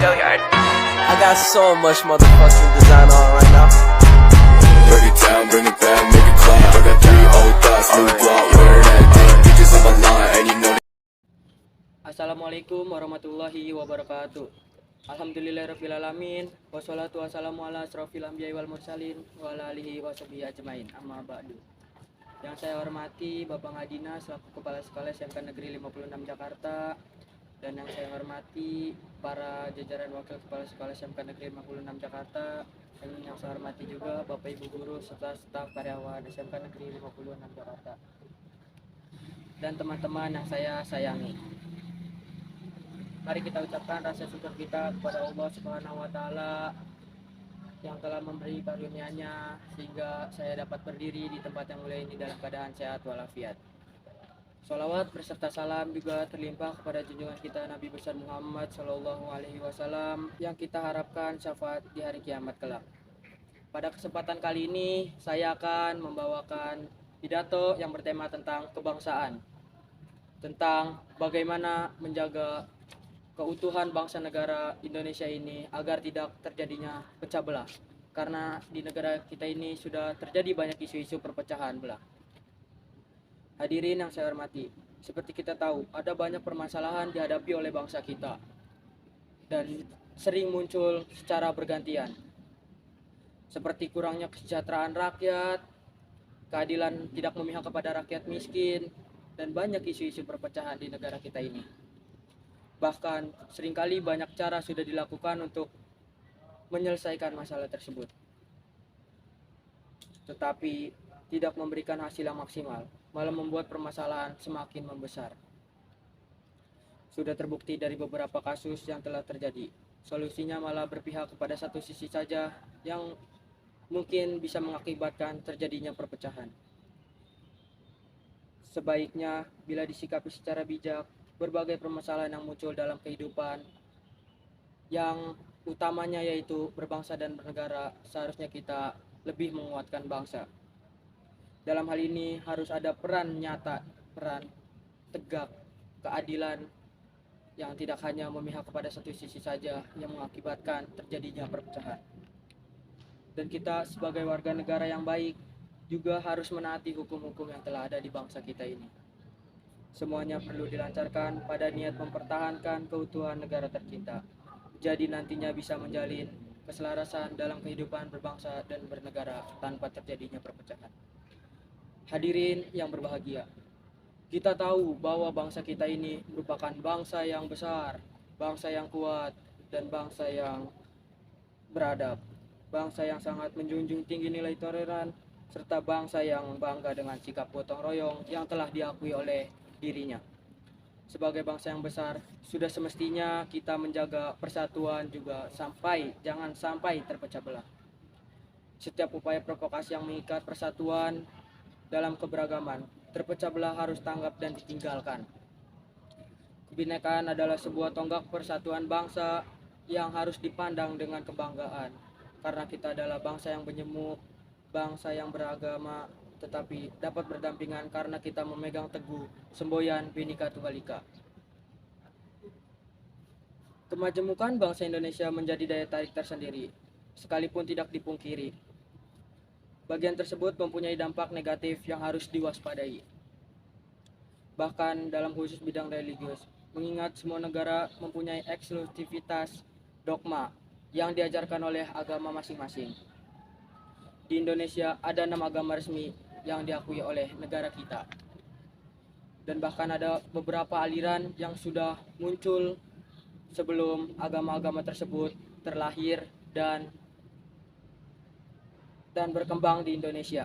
I got so much motherfucking design on right now. Break it down, bring it back, make it clap. I got 3 old thoughts, new block, wear that thing. Bitches on my line, and you know. Assalamualaikum warahmatullahi wabarakatuh. Alhamdulillahirrabbilalamin. Wassalatu wassalamu ala asrofil anbiya'i wal mursalin wa ala alihi wa sahbihi ajmain. Amma ba'du. Yang saya hormati Bapak Ngadina selaku Kepala Sekolah SMK Negeri 56 Jakarta, dan yang saya hormati para jajaran Wakil Kepala Sekolah SMK Negeri 56 Jakarta, dan yang saya hormati juga Bapak Ibu guru serta staf karyawan SMK Negeri 56 Jakarta, dan teman-teman yang saya sayangi. Mari kita ucapkan rasa syukur kita kepada Allah Subhanahu wa Ta'ala yang telah memberi karunia-Nya sehingga saya dapat berdiri di tempat yang mulia ini dalam keadaan sehat walafiat. Sholawat berserta salam juga terlimpah kepada junjungan kita Nabi besar Muhammad Shallallahu Alaihi Wasallam yang kita harapkan syafaat di hari kiamat kelak. Pada kesempatan kali ini saya akan membawakan pidato yang bertema tentang kebangsaan, tentang bagaimana menjaga keutuhan bangsa negara Indonesia ini agar tidak terjadinya pecah belah, karena di negara kita ini sudah terjadi banyak isu-isu perpecahan belah. Hadirin yang saya hormati, seperti kita tahu ada banyak permasalahan dihadapi oleh bangsa kita dan sering muncul secara bergantian, seperti kurangnya kesejahteraan rakyat, keadilan tidak memihak kepada rakyat miskin, dan banyak isu-isu perpecahan di negara kita ini. Bahkan seringkali banyak cara sudah dilakukan untuk menyelesaikan masalah tersebut, tetapi tidak memberikan hasil yang maksimal, malah membuat permasalahan semakin membesar. Sudah terbukti dari beberapa kasus yang telah terjadi, solusinya malah berpihak kepada satu sisi saja yang mungkin bisa mengakibatkan terjadinya perpecahan. Sebaiknya bila disikapi secara bijak, berbagai permasalahan yang muncul dalam kehidupan yang utamanya yaitu berbangsa dan bernegara, seharusnya kita lebih menguatkan bangsa. Dalam hal ini harus ada peran nyata, peran tegak, keadilan yang tidak hanya memihak kepada satu sisi saja yang mengakibatkan terjadinya perpecahan. Dan kita sebagai warga negara yang baik juga harus menaati hukum-hukum yang telah ada di bangsa kita ini. Semuanya perlu dilancarkan pada niat mempertahankan keutuhan negara tercinta. Jadi nantinya bisa menjalin keselarasan dalam kehidupan berbangsa dan bernegara tanpa terjadinya perpecahan. Hadirin yang berbahagia, kita tahu bahwa bangsa kita ini merupakan bangsa yang besar, bangsa yang kuat, dan bangsa yang beradab, bangsa yang sangat menjunjung tinggi nilai toleran, serta bangsa yang bangga dengan sikap gotong royong yang telah diakui oleh dirinya. Sebagai bangsa yang besar, sudah semestinya kita menjaga persatuan juga jangan sampai terpecah belah. Setiap upaya provokasi yang mengikat persatuan dalam keberagaman, terpecah belah harus tanggap dan ditinggalkan. Kebinekaan adalah sebuah tonggak persatuan bangsa yang harus dipandang dengan kebanggaan, karena kita adalah bangsa yang menyemuk, bangsa yang beragama, tetapi dapat berdampingan karena kita memegang teguh semboyan Bhinneka Tunggal Ika. Kemajemukan bangsa Indonesia menjadi daya tarik tersendiri, sekalipun tidak dipungkiri. Bagian tersebut mempunyai dampak negatif yang harus diwaspadai. Bahkan dalam khusus bidang religius, mengingat semua negara mempunyai eksklusivitas dogma yang diajarkan oleh agama masing-masing. Di Indonesia ada 6 agama resmi yang diakui oleh negara kita, dan bahkan ada beberapa aliran yang sudah muncul sebelum agama-agama tersebut terlahir dan berkembang di Indonesia.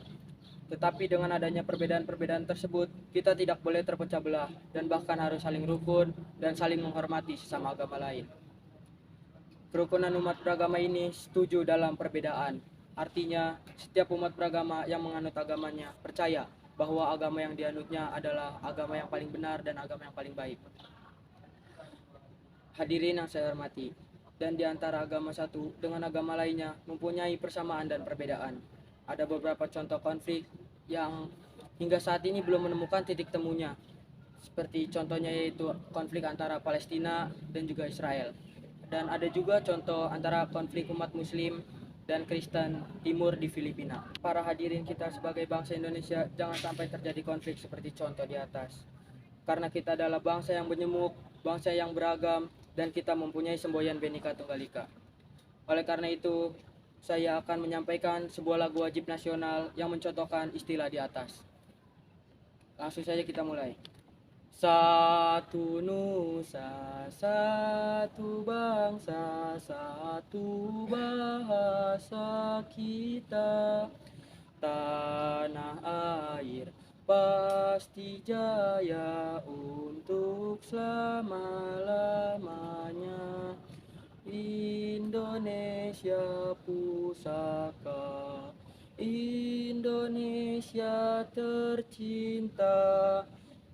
Tetapi dengan adanya perbedaan-perbedaan tersebut, kita tidak boleh terpecah belah dan bahkan harus saling rukun dan saling menghormati sesama agama lain. Kerukunan umat beragama ini setuju dalam perbedaan. Artinya, setiap umat beragama yang menganut agamanya percaya bahwa agama yang dianutnya adalah agama yang paling benar dan agama yang paling baik. Hadirin yang saya hormati, dan di antara agama satu dengan agama lainnya mempunyai persamaan dan perbedaan. Ada beberapa contoh konflik yang hingga saat ini belum menemukan titik temunya. Seperti contohnya yaitu konflik antara Palestina dan juga Israel. dan ada juga contoh antara konflik umat Muslim dan Kristen Timur di Filipina. Para hadirin kita sebagai bangsa Indonesia, jangan sampai terjadi konflik seperti contoh di atas. Karena kita adalah bangsa yang menyemuk, bangsa yang beragam, dan kita mempunyai semboyan Bhinneka Tunggal Ika. Oleh karena itu, saya akan menyampaikan sebuah lagu wajib nasional yang mencontohkan istilah di atas. Langsung saja kita mulai. Satu nusa, satu bangsa, satu bahasa kita. Tanah air pasti jaya untuk selama-lamanya. Indonesia pusaka, Indonesia tercinta,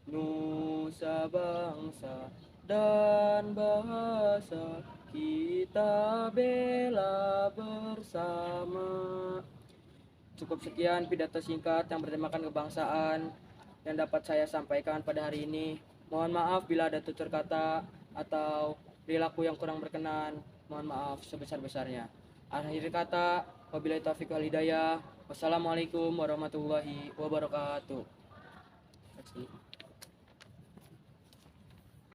nusa bangsa dan bahasa kita bela bersama. Cukup sekian pidato singkat yang bertemakan kebangsaan yang dapat saya sampaikan pada hari ini. Mohon maaf bila ada tutur kata atau perilaku yang kurang berkenan. Mohon maaf sebesar-besarnya. Akhir kata, wabillahi taufiq wal hidayah. Wassalamualaikum warahmatullahi wabarakatuh.